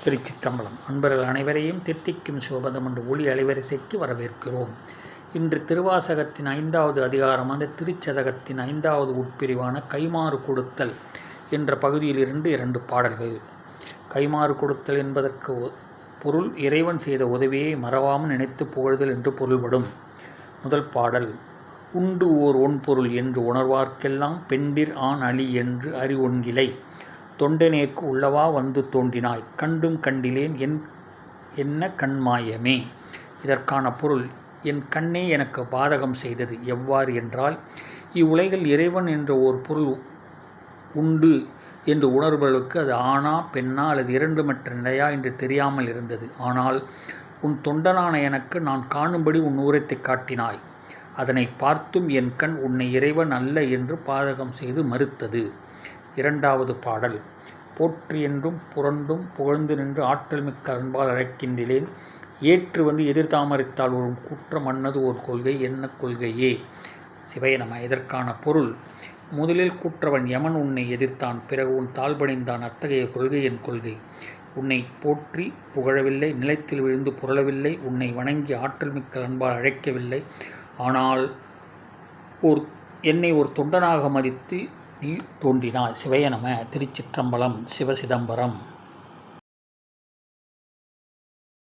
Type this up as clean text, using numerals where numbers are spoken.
திருச்சிற்றம்பலம். அன்பர்கள் அனைவரையும் தித்திக்கும் சிவபதம் என்ற ஒளி அலைவரிசைக்கு வரவேற்கிறோம். இன்று திருவாசகத்தின் 5வது அதிகாரம், அந்த திருச்சதகத்தின் 5வது உட்பிரிவான கைமாறு கொடுத்தல் என்ற பகுதியிலிருந்து 2 பாடல்கள். கைமாறு கொடுத்தல் என்பதற்கு பொருள் இறைவன் செய்த உதவியை மறவாமல் நினைத்து புகழ்தல் என்று பொருள்படும். முதல் பாடல். உண்டு ஓர் ஒன்பொருள் என்று உணர்வார்க்கெல்லாம் பெண்டிர் ஆண் அழி என்று அறிவொன்கிலை தொண்டனேற்கு உள்ளவா வந்து தோன்றினாய் கண்டும் கண்டிலேன் என்ன கண்மாயமே. இதற்கான பொருள், என் கண்ணே எனக்கு பாதகம் செய்தது. எவ்வாறு என்றால், இவ்வுலகில் இறைவன் என்ற ஓர் பொருள் உண்டு என்று உணர்வுகளுக்கு அது ஆணா பெண்ணா அல்லது இரண்டு மற்ற நிலையா என்று தெரியாமல் இருந்தது. ஆனால் உன் தொண்டனான எனக்கு நான் காணும்படி உன் ஊரத்தை காட்டினாய். அதனை பார்த்தும் என் கண் உன்னை இறைவன் அல்ல என்று பாதகம் செய்து மறுத்தது. 2வது பாடல். போற்றி என்றும் புரண்டும் புகழ்ந்து நின்று ஆற்றல் மிக்க அன்பால் அழைக்கின்றேன் ஏற்று வந்து எதிர்தாமரித்தால் ஒரு குற்றம் அன்னது ஒரு கொள்கை என்ன கொள்கையே. சிவயனம. இதற்கான பொருள், முதலில் கூற்றவன் யமன் உன்னை எதிர்த்தான், பிறகு உன் தாழ்பணிந்தான். அத்தகைய கொள்கை என் கொள்கை. உன்னை போற்றி புகழவில்லை, நிலத்தில் விழுந்து புரளவில்லை, உன்னை வணங்கி ஆற்றல் மிக்க அன்பால் அழைக்கவில்லை. ஆனால் என்னை ஒரு தொண்டனாக மதித்து நீ தோன்றினாய். சிவயனம. திருச்சிற்றம்பலம். சிவசிதம்பரம்.